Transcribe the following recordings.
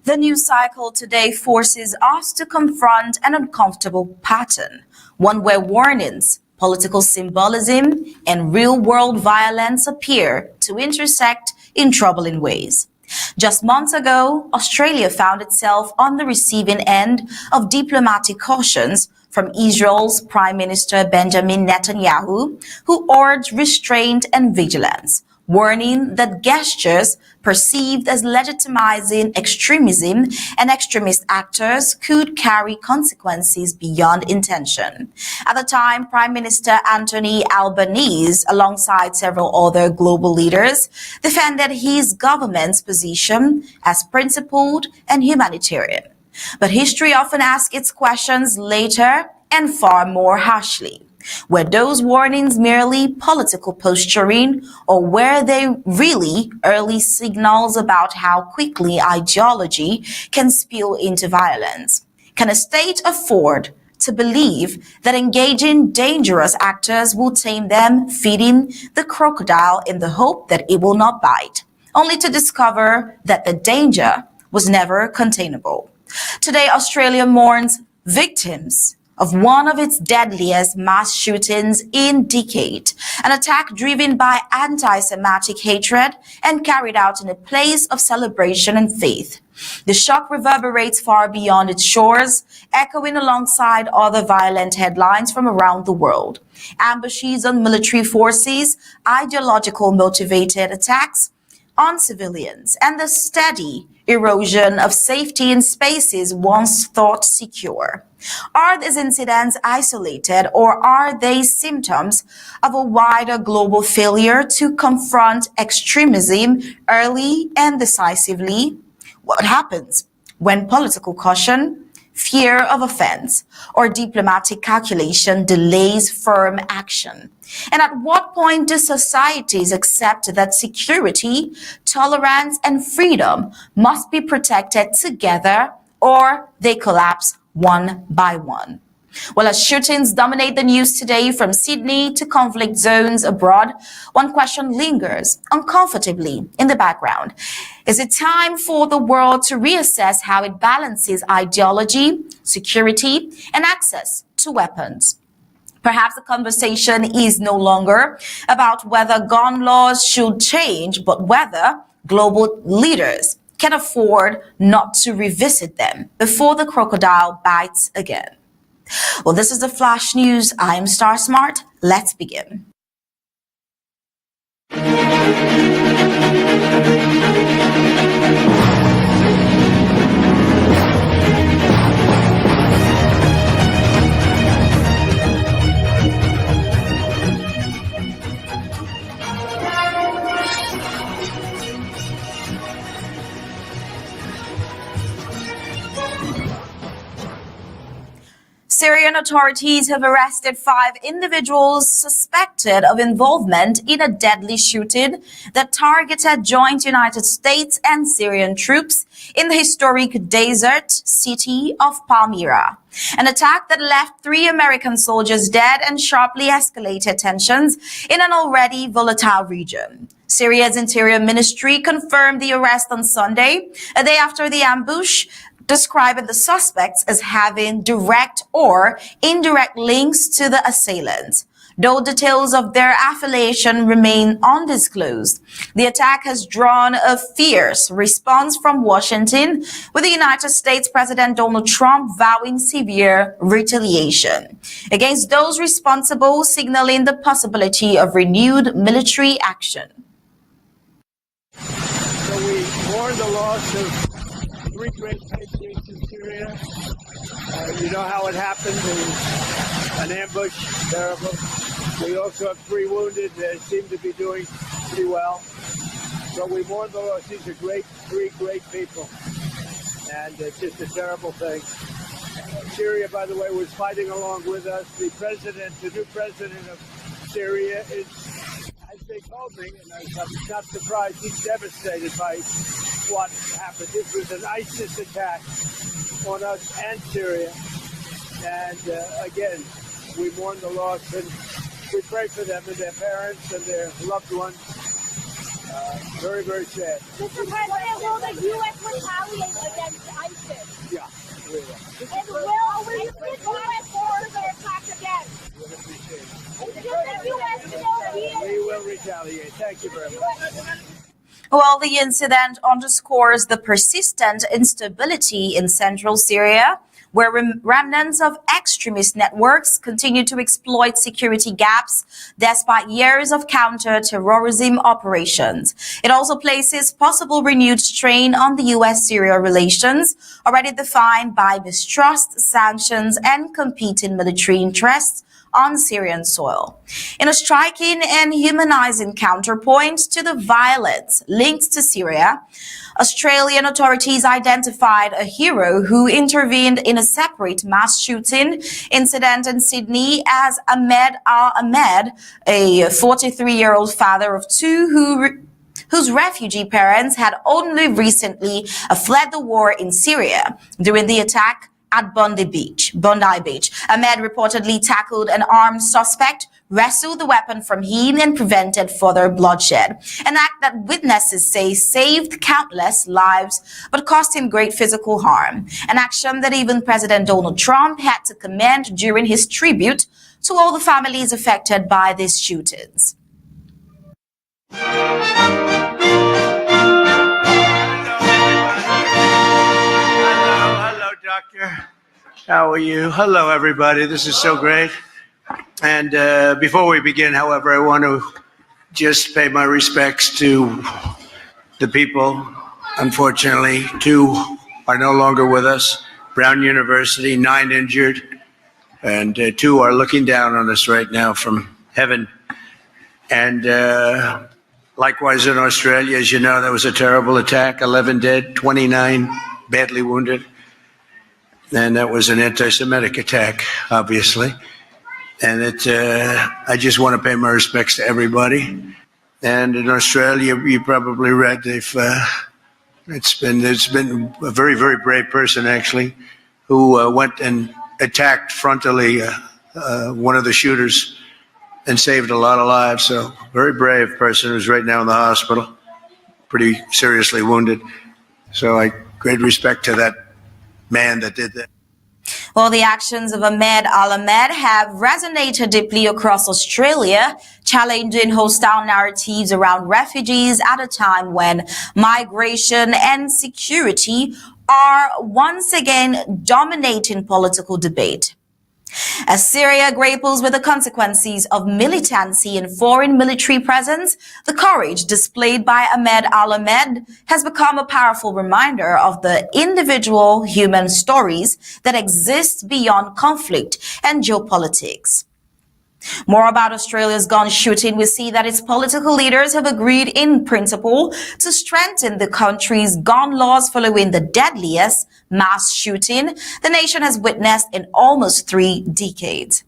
The news cycle today forces us to confront an uncomfortable pattern, one where warnings, political symbolism, and real-world violence appear to intersect in troubling ways. Just months ago, Australia found itself on the receiving end of diplomatic cautions from Israel's Prime Minister Benjamin Netanyahu, who urged restraint and vigilance, warning that gestures perceived as legitimizing extremism and extremist actors could carry consequences beyond intention. At the time, Prime Minister Anthony Albanese, alongside several other global leaders, defended his government's position as principled and humanitarian. But history often asks its questions later and far more harshly. Were those warnings merely political posturing, or were they really early signals about how quickly ideology can spill into violence? Can a state afford to believe that engaging dangerous actors will tame them, feeding the crocodile in the hope that it will not bite, only to discover that the danger was never containable? Today, Australia mourns victims of one of its deadliest mass shootings in decades, an attack driven by anti-Semitic hatred and carried out in a place of celebration and faith. The shock reverberates far beyond its shores, echoing alongside other violent headlines from around the world. Ambushes on military forces, ideological motivated attacks on civilians, and the steady erosion of safety in spaces once thought secure. Are these incidents isolated, or are they symptoms of a wider global failure to confront extremism early and decisively? What happens when political caution, fear of offense, or diplomatic calculation delays firm action? And at what point do societies accept that security, tolerance, and freedom must be protected together, or they collapse one by one? Well, as shootings dominate the news today, from Sydney to conflict zones abroad, one question lingers uncomfortably in the background. Is it time for the world to reassess how it balances ideology, security, and access to weapons? Perhaps the conversation is no longer about whether gun laws should change, but whether global leaders can afford not to revisit them before the crocodile bites again. Well, this is the Flash News. I'm Star Smart. Let's begin. Syrian authorities have arrested 5 individuals suspected of involvement in a deadly shooting that targeted joint United States and Syrian troops in the historic desert city of Palmyra. An attack that left 3 American soldiers dead and sharply escalated tensions in an already volatile region. Syria's Interior Ministry confirmed the arrest on Sunday, a day after the ambush, describing the suspects as having direct or indirect links to the assailants. Though details of their affiliation remain undisclosed, the attack has drawn a fierce response from Washington, with the United States President Donald Trump vowing severe retaliation against those responsible, signaling the possibility of renewed military action. So we mourn the loss of 3 great patriots in Syria. You know how it happened. It was an ambush, terrible. We also have 3 wounded that seem to be doing pretty well. So we mourn the loss. These are 3 great people. And it's just a terrible thing. Syria, by the way, was fighting along with us. The new president of Syria as they told me, and I'm not surprised, he's devastated by what happened. This was an ISIS attack on us and Syria. And again, we mourn the loss and we pray for them and their parents and their loved ones. Very, very sad. Mr. President, will the U.S. retaliate against ISIS? Yeah, we will. And will the U.S. forces attack again? We will retaliate. Thank you very much. Well, the incident underscores the persistent instability in central Syria, where remnants of extremist networks continue to exploit security gaps despite years of counter-terrorism operations. It also places possible renewed strain on the U.S.-Syria relations, already defined by mistrust, sanctions, and competing military interests on Syrian soil. In a striking and humanizing counterpoint to the violence linked to Syria, Australian authorities identified a hero who intervened in a separate mass shooting incident in Sydney as Ahmed Al-Ahmed, a 43-year-old father of two whose refugee parents had only recently fled the war in Syria during the attack at Bondi Beach. Ahmed reportedly tackled an armed suspect, wrestled the weapon from him, and prevented further bloodshed. An act that witnesses say saved countless lives, but caused him great physical harm. An action that even President Donald Trump had to commend during his tribute to all the families affected by these shootings. Hello, Doctor. How are you? Hello, everybody. This is so great. And before we begin, however, I want to just pay my respects to the people. Unfortunately, 2 are no longer with us. Brown University, 9 injured, and 2 are looking down on us right now from heaven. And likewise in Australia, as you know, there was a terrible attack, 11 dead, 29 badly wounded. And that was an anti-Semitic attack, obviously. And I just want to pay my respects to everybody. And in Australia, you probably read it's been a very, very brave person actually, who went and attacked frontally one of the shooters and saved a lot of lives. So very brave person who's right now in the hospital, pretty seriously wounded. So great respect to that man that did that. Well, the actions of Ahmed Al-Ahmed have resonated deeply across Australia, challenging hostile narratives around refugees at a time when migration and security are once again dominating political debate. As Syria grapples with the consequences of militancy and foreign military presence, the courage displayed by Ahmed Al-Ahmed has become a powerful reminder of the individual human stories that exist beyond conflict and geopolitics. More about Australia's gun shooting, we see that its political leaders have agreed in principle to strengthen the country's gun laws following the deadliest mass shooting the nation has witnessed in almost 3 decades.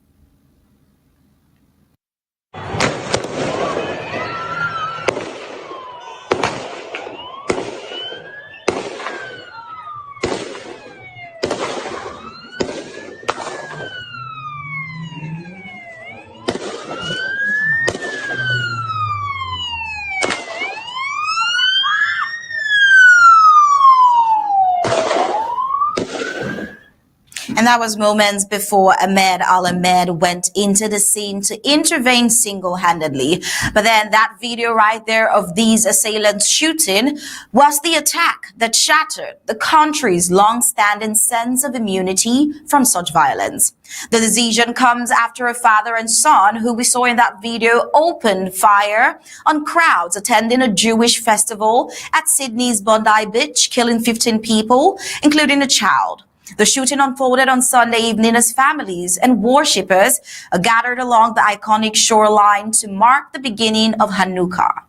And that was moments before Ahmed Al-Ahmed went into the scene to intervene single-handedly. But then that video right there of these assailants shooting was the attack that shattered the country's long-standing sense of immunity from such violence. The decision comes after a father and son who we saw in that video opened fire on crowds attending a Jewish festival at Sydney's Bondi Beach, killing 15 people, including a child. The shooting unfolded on Sunday evening as families and worshippers gathered along the iconic shoreline to mark the beginning of Hanukkah.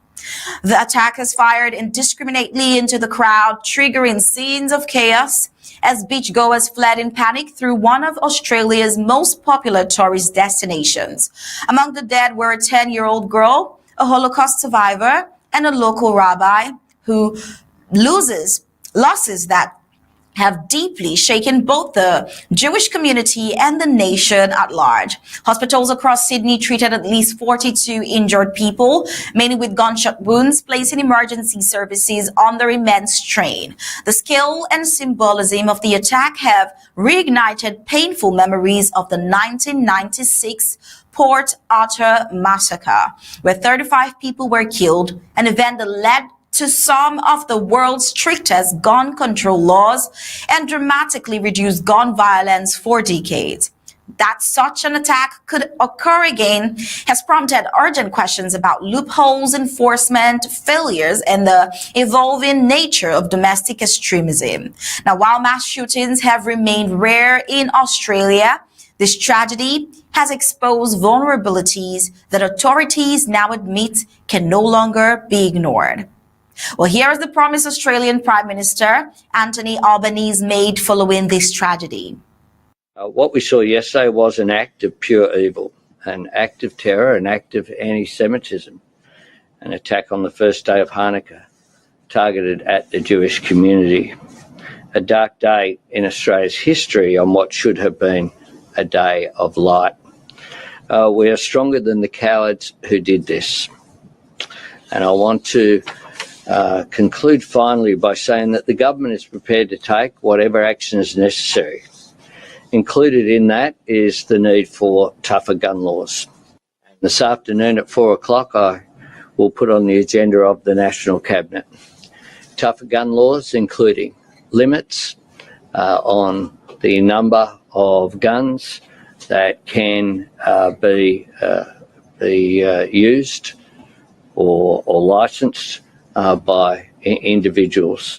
The attackers fired indiscriminately into the crowd, triggering scenes of chaos as beachgoers fled in panic through one of Australia's most popular tourist destinations. Among the dead were a 10-year-old girl, a Holocaust survivor, and a local rabbi who losses that have deeply shaken both the Jewish community and the nation at large. Hospitals across Sydney treated at least 42 injured people, many with gunshot wounds, placing emergency services under immense strain. The scale and symbolism of the attack have reignited painful memories of the 1996 Port Arthur massacre, where 35 people were killed, an event that led to some of the world's strictest gun control laws and dramatically reduced gun violence for decades. That such an attack could occur again has prompted urgent questions about loopholes, enforcement, failures, and the evolving nature of domestic extremism. Now, while mass shootings have remained rare in Australia, this tragedy has exposed vulnerabilities that authorities now admit can no longer be ignored. Well, here is the promise Australian Prime Minister Anthony Albanese made following this tragedy. What we saw yesterday was an act of pure evil, an act of terror, an act of anti-Semitism, an attack on the first day of Hanukkah targeted at the Jewish community. A dark day in Australia's history on what should have been a day of light. We are stronger than the cowards who did this. And I want to conclude finally by saying that the government is prepared to take whatever action is necessary. Included in that is the need for tougher gun laws. This afternoon at 4 o'clock, I will put on the agenda of the National Cabinet tougher gun laws, including limits on the number of guns that can be used or licensed by individuals.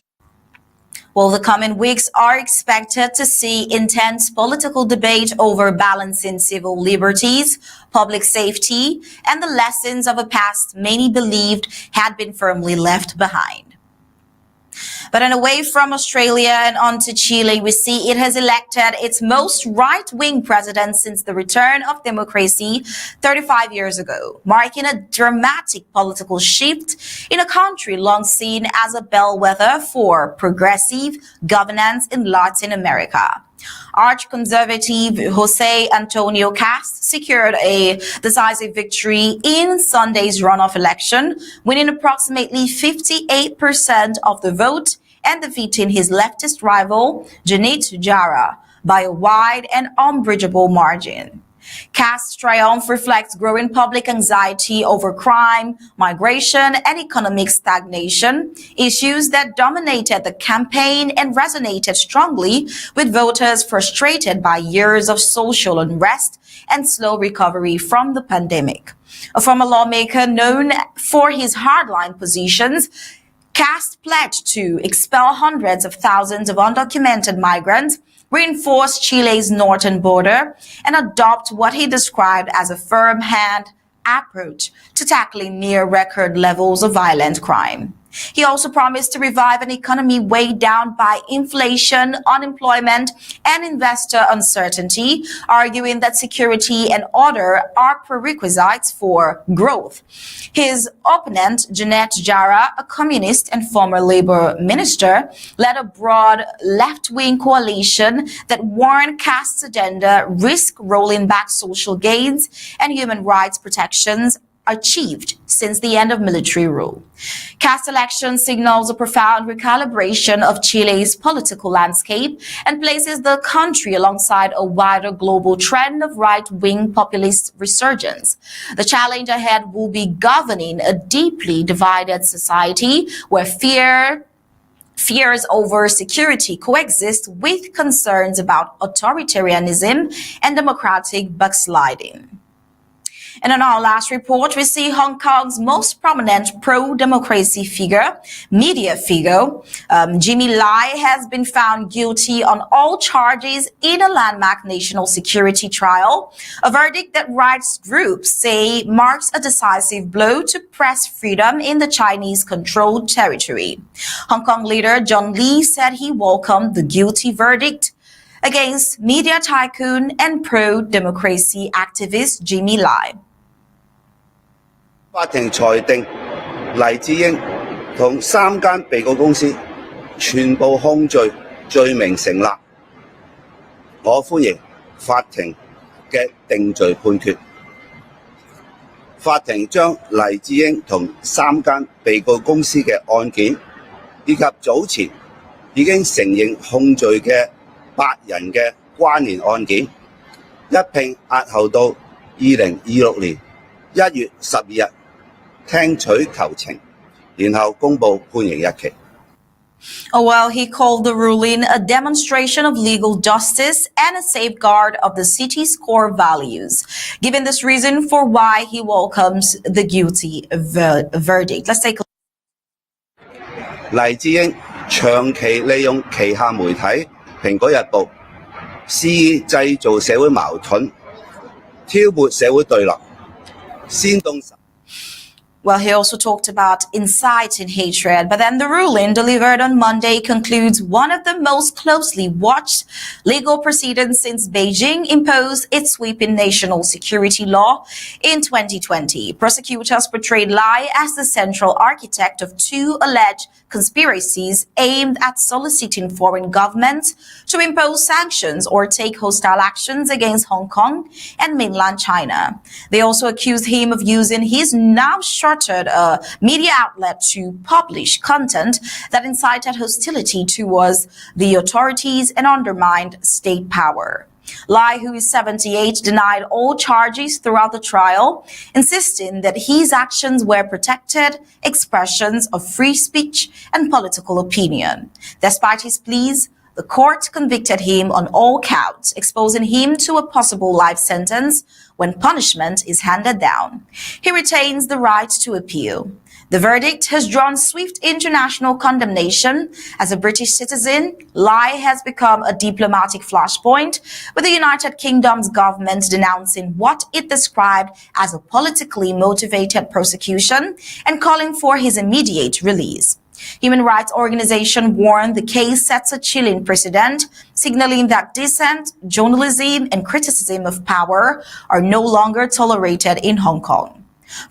Well, the coming weeks are expected to see intense political debate over balancing civil liberties, public safety, and the lessons of a past many believed had been firmly left behind. But then away from Australia and on to Chile, we see it has elected its most right-wing president since the return of democracy 35 years ago, marking a dramatic political shift in a country long seen as a bellwether for progressive governance in Latin America. Arch-conservative Jose Antonio Kast secured a decisive victory in Sunday's runoff election, winning approximately 58% of the vote and defeating his leftist rival, Janet Jara, by a wide and unbridgeable margin. Kast's triumph reflects growing public anxiety over crime, migration, and economic stagnation, issues that dominated the campaign and resonated strongly with voters frustrated by years of social unrest and slow recovery from the pandemic. A former lawmaker known for his hardline positions, Kast pledged to expel hundreds of thousands of undocumented migrants, reinforce Chile's northern border, and adopt what he described as a firm hand approach to tackling near record levels of violent crime. He also promised to revive an economy weighed down by inflation, unemployment, and investor uncertainty, arguing that security and order are prerequisites for growth. His opponent, Janet Jara, a communist and former labor minister, led a broad left-wing coalition that warned Kast's agenda risk rolling back social gains and human rights protections achieved since the end of military rule. Kast's election signals a profound recalibration of Chile's political landscape and places the country alongside a wider global trend of right-wing populist resurgence. The challenge ahead will be governing a deeply divided society where fears over security coexist with concerns about authoritarianism and democratic backsliding. And in our last report, we see Hong Kong's most prominent pro-democracy figure, media figure, Jimmy Lai, has been found guilty on all charges in a landmark national security trial, a verdict that rights groups say marks a decisive blow to press freedom in the Chinese-controlled territory. Hong Kong leader John Lee said he welcomed the guilty verdict against media tycoon and pro-democracy activist Jimmy Lai. 法庭裁定黎智英同3間被告公司全部控罪罪名成立。我歡迎法庭嘅定罪判決。法庭將黎智英同3間被告公司嘅案件，以及早前已經承認控罪嘅8人嘅關聯案件，一併押後到2026年1月12日。 聽取求情，然後公布判刑日期。 Oh, well, he called the ruling a demonstration of legal justice and a safeguard of the city's core values, giving this reason for why he welcomes the guilty verdict. Let's take a look. 黎智英長期利用旗下媒體《蘋果日報》，肆意製造社會矛盾，挑撥社會對立，煽動。 Well, he also talked about inciting hatred, but then the ruling delivered on Monday concludes one of the most closely watched legal proceedings since Beijing imposed its sweeping national security law in 2020. Prosecutors portrayed Lai as the central architect of 2 alleged conspiracies aimed at soliciting foreign governments to impose sanctions or take hostile actions against Hong Kong and mainland China. They also accused him of using his now shuttered media outlet to publish content that incited hostility towards the authorities and undermined state power. Lai, who is 78, denied all charges throughout the trial, insisting that his actions were protected expressions of free speech and political opinion. Despite his pleas, the court convicted him on all counts, exposing him to a possible life sentence when punishment is handed down. He retains the right to appeal. The verdict has drawn swift international condemnation. As a British citizen, Lai has become a diplomatic flashpoint, with the United Kingdom's government denouncing what it described as a politically motivated prosecution and calling for his immediate release. Human rights organization warned the case sets a chilling precedent, signaling that dissent, journalism, and criticism of power are no longer tolerated in Hong Kong.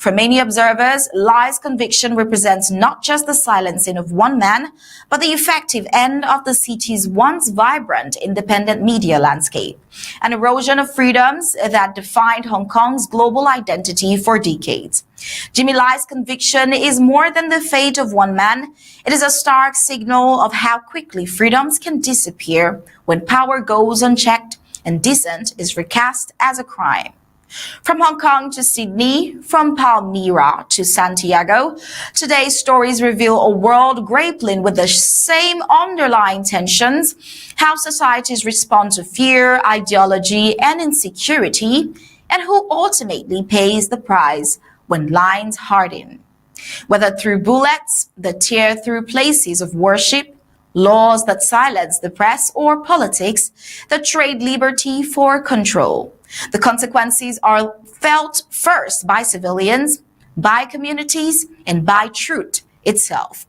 For many observers, Lai's conviction represents not just the silencing of one man, but the effective end of the city's once vibrant independent media landscape, an erosion of freedoms that defined Hong Kong's global identity for decades. Jimmy Lai's conviction is more than the fate of one man. It is a stark signal of how quickly freedoms can disappear when power goes unchecked and dissent is recast as a crime. From Hong Kong to Sydney, from Palmyra to Santiago, today's stories reveal a world grappling with the same underlying tensions, how societies respond to fear, ideology, and insecurity, and who ultimately pays the price when lines harden. Whether through bullets that tear through places of worship, laws that silence the press, or politics that trade liberty for control. The consequences are felt first by civilians, by communities, and by truth itself.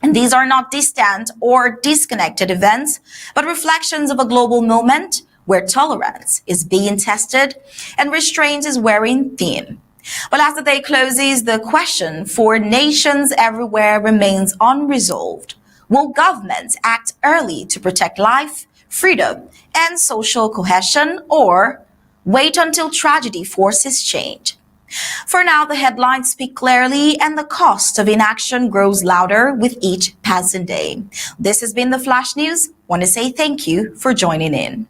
And these are not distant or disconnected events, but reflections of a global moment where tolerance is being tested and restraint is wearing thin. But as the day closes, the question for nations everywhere remains unresolved. Will governments act early to protect life, freedom, and social cohesion, or wait until tragedy forces change? For now, the headlines speak clearly, and the cost of inaction grows louder with each passing day. This has been the Flash News. I want to say thank you for joining in.